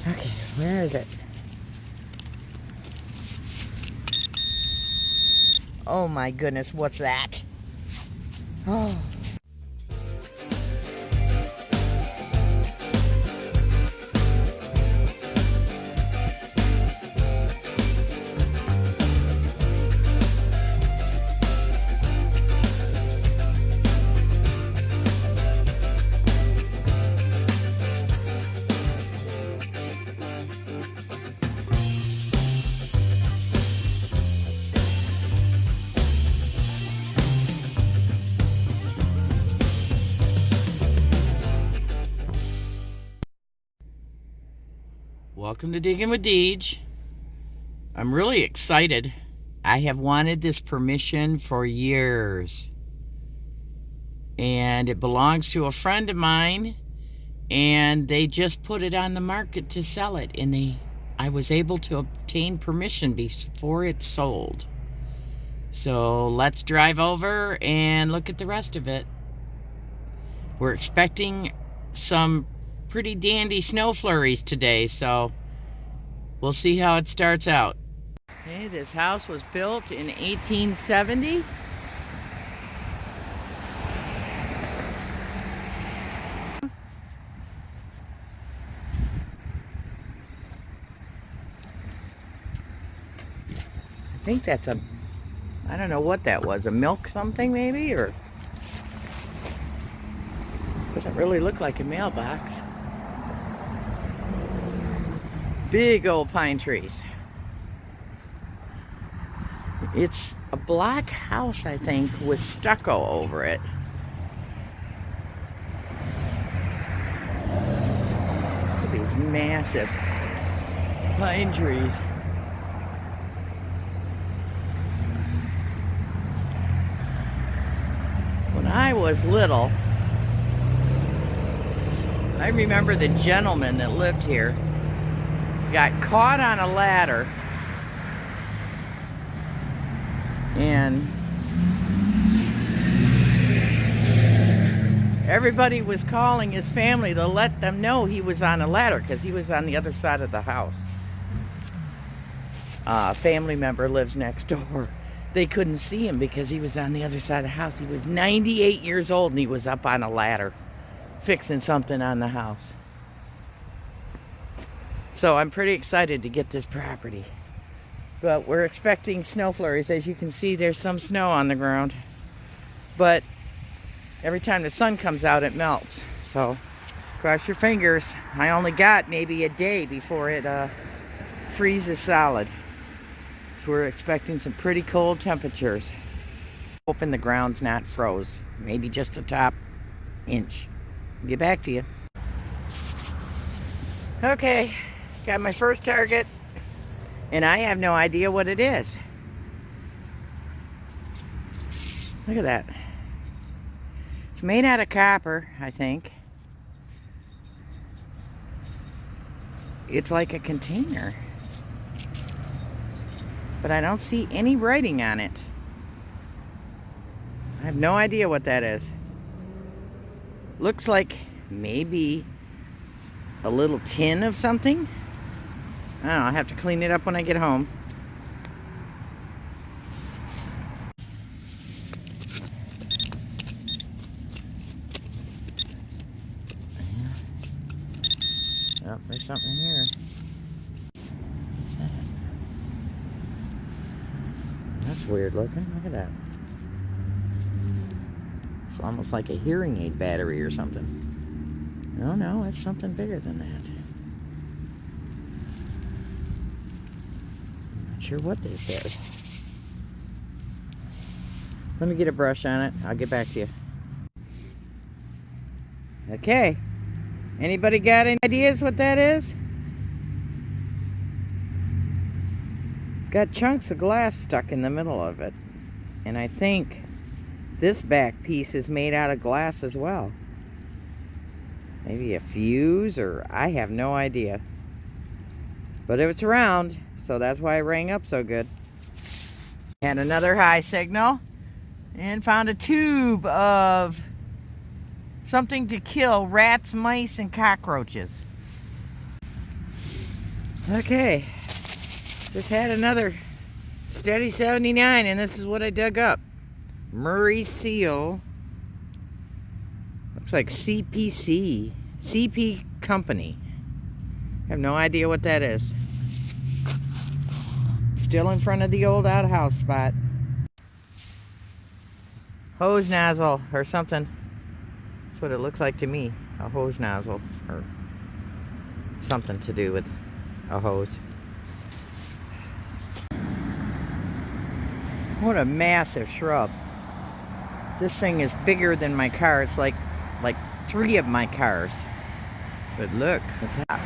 Okay, where is it? Oh my goodness, what's that? Oh. Welcome to Diggin With Deej. I'm really excited. I have wanted this permission for years. And it belongs to a friend of mine. And they just put it on the market to sell it. And I was able to obtain permission before it sold. So let's drive over and look at the rest of it. We're expecting some pretty dandy snow flurries today, so we'll see how it starts out. Okay, this house was built in 1870. I think that's I don't know what that was, a milk something maybe, or doesn't really look like a mailbox. Big old pine trees. It's a black house, I think, with stucco over it. Look at these massive pine trees. When I was little, I remember the gentleman that lived here got caught on a ladder, and everybody was calling his family to let them know he was on a ladder because he was on the other side of the house. A family member lives next door. They couldn't see him because he was on the other side of the house. He was 98 years old and he was up on a ladder fixing something on the house. So I'm pretty excited to get this property. But we're expecting snow flurries. As you can see, there's some snow on the ground. But every time the sun comes out, it melts. So cross your fingers. I only got maybe a day before it freezes solid. So we're expecting some pretty cold temperatures. Hoping the ground's not froze. Maybe just a top inch. I'll get back to you. Okay, got my first target. And I have no idea what it is. Look at that. It's made out of copper, I think. It's like a container. But I don't see any writing on it. I have no idea what that is. Looks like maybe a little tin of something. I don't know, I'll have to clean it up when I get home. Oh, there's something here. What's that? That's weird looking. Look at that. It's almost like a hearing aid battery or something. No, no, it's something bigger than that. I'm not sure what this is. Let me get a brush on it. I'll get back to you. Okay. Anybody got any ideas what that is? It's got chunks of glass stuck in the middle of it. And I think this back piece is made out of glass as well. Maybe a fuse, or I have no idea. But it's round, so that's why it rang up so good. Had another high signal and found a tube of something to kill rats, mice, and cockroaches. Okay, just had another steady 79, and this is what I dug up. Murray seal. Looks like CPC. CP Company. I have no idea what that is. Still in front of the old outhouse spot. Hose nozzle or something. That's what it looks like to me. A hose nozzle or something to do with a hose. What a massive shrub. This thing is bigger than my car. It's like 3 of my cars. But look, the top.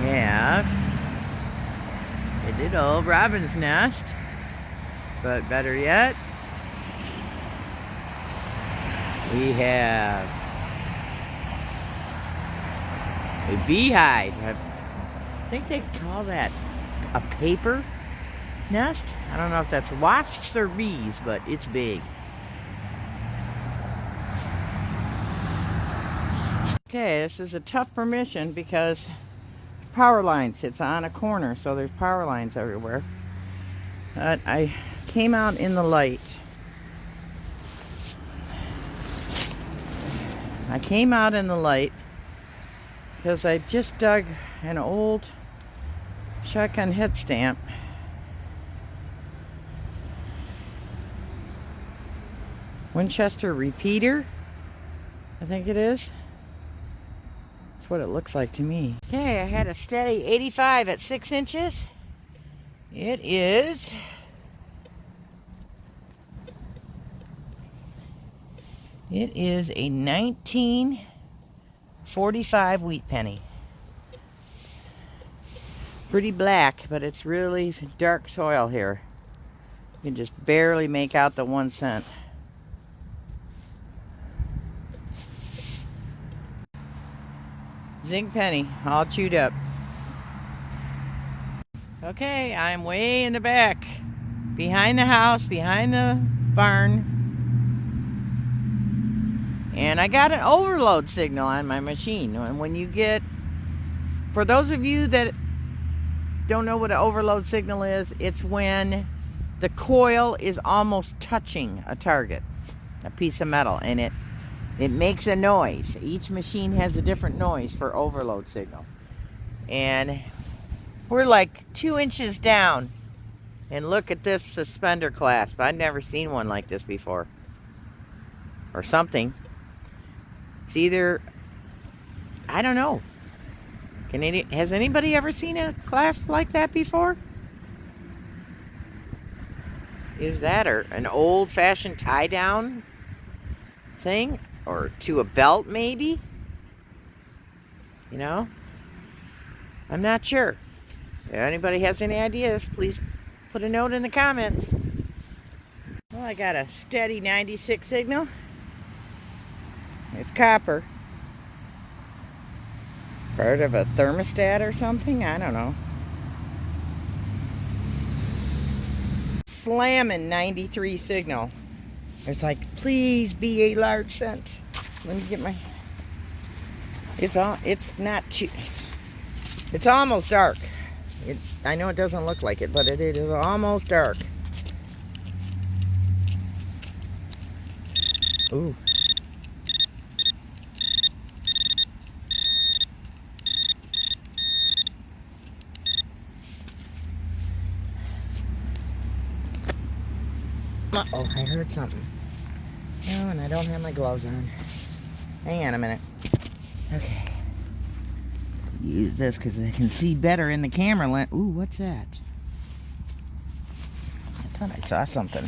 We have a little robin's nest. But better yet, we have a beehive. I think they call that a paper nest. I don't know if that's wasps or bees, but it's big. Okay, this is a tough permission because power lines. It's on a corner, so there's power lines everywhere. But I came out in the light. I came out in the light because I just dug an old shotgun head stamp. Winchester repeater, I think it is. That's what it looks like to me. Okay, I had a steady 85 at 6 inches. It is a 1945 wheat penny. Pretty black, but it's really dark soil here. You can just barely make out the 1 cent. Zinc penny, all chewed up. Okay, I'm way in the back, behind the house, behind the barn. And I got an overload signal on my machine. And when you get, for those of you that don't know what an overload signal is, it's when the coil is almost touching a target, a piece of metal, and it makes a noise. Each machine has a different noise for overload signal. And we're like 2 inches down. And look at this suspender clasp. I've never seen one like this before. Or something. It's either, I don't know. Has anybody ever seen a clasp like that before? Is that or an old-fashioned tie-down thing? Or to a belt, maybe? You know? I'm not sure. If anybody has any ideas, please put a note in the comments. Well, I got a steady 96 signal. It's copper. Part of a thermostat or something? I don't know. Slamming 93 signal. It's like, please be a large cent. Let me get my... It's not too... It's almost dark. I know it doesn't look like it, but it is almost dark. Ooh. Uh-oh, I heard something. Oh, and I don't have my gloves on. Hang on a minute. Okay. Use this because I can see better in the camera lens. Ooh, what's that? I thought I saw something.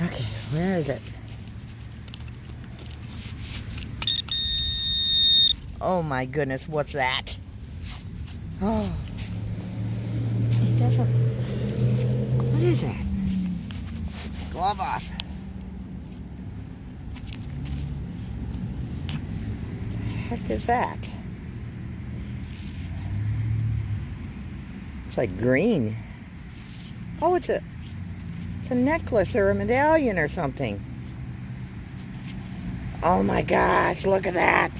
Okay, where is it? Oh my goodness, what's that? Oh. It doesn't... What is that? Glove off. What the heck is that? It's like green. Oh, it's a necklace or a medallion or something. Oh my gosh, look at that.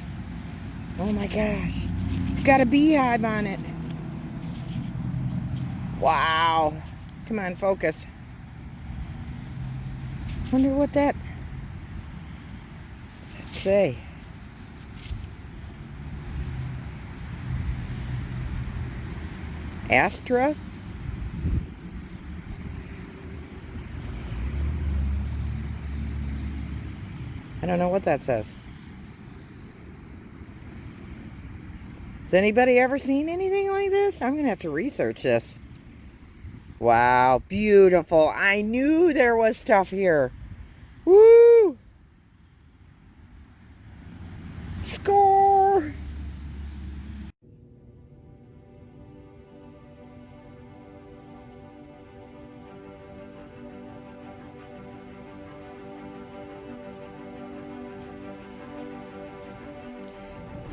Oh my gosh. It's got a beehive on it. Wow. Come on, focus. Wonder what's that say? Astra? I don't know what that says. Has anybody ever seen anything like this? I'm going to have to research this. Wow, beautiful. I knew there was stuff here. Woo! Score!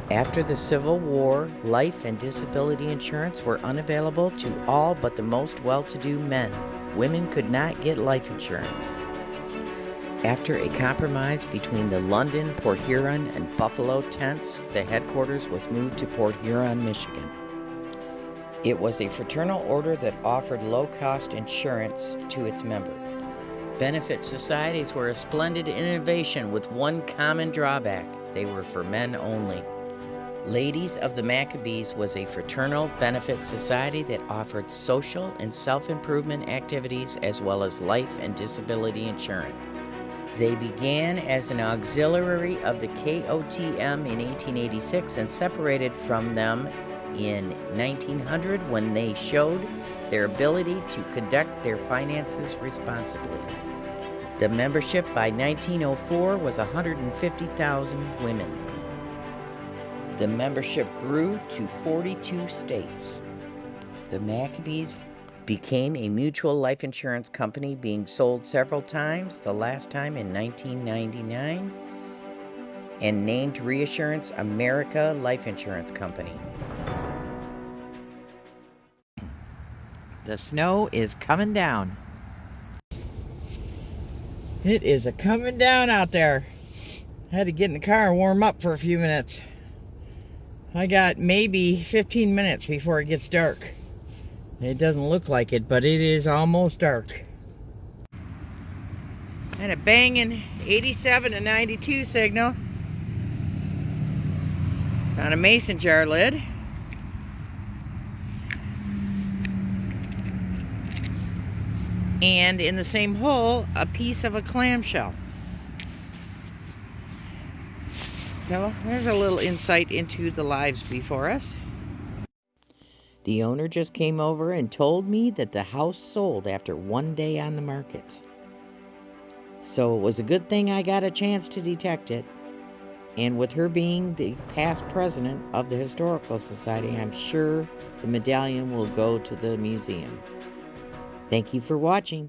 After the Civil War, life and disability insurance were unavailable to all but the most well-to-do men. Women could not get life insurance. After a compromise between the London, Port Huron, and Buffalo tents, the headquarters was moved to Port Huron, Michigan. It was a fraternal order that offered low-cost insurance to its members. Benefit societies were a splendid innovation with one common drawback: they were for men only. Ladies of the Maccabees was a fraternal benefit society that offered social and self-improvement activities as well as life and disability insurance. They began as an auxiliary of the KOTM in 1886 and separated from them in 1900 when they showed their ability to conduct their finances responsibly. The membership by 1904 was 150,000 women. The membership grew to 42 states. The Maccabees became a mutual life insurance company, being sold several times, the last time in 1999, and named Reassurance America Life Insurance Company. The snow is coming down. It is coming down out there. I had to get in the car and warm up for a few minutes. I got maybe 15 minutes before it gets dark. It doesn't look like it, but it is almost dark. And a banging 87 to 92 signal on a mason jar lid. And in the same hole, a piece of a clamshell. So there's a little insight into the lives before us. The owner just came over and told me that the house sold after one day on the market. So it was a good thing I got a chance to detect it. And with her being the past president of the Historical Society, I'm sure the medallion will go to the museum. Thank you for watching.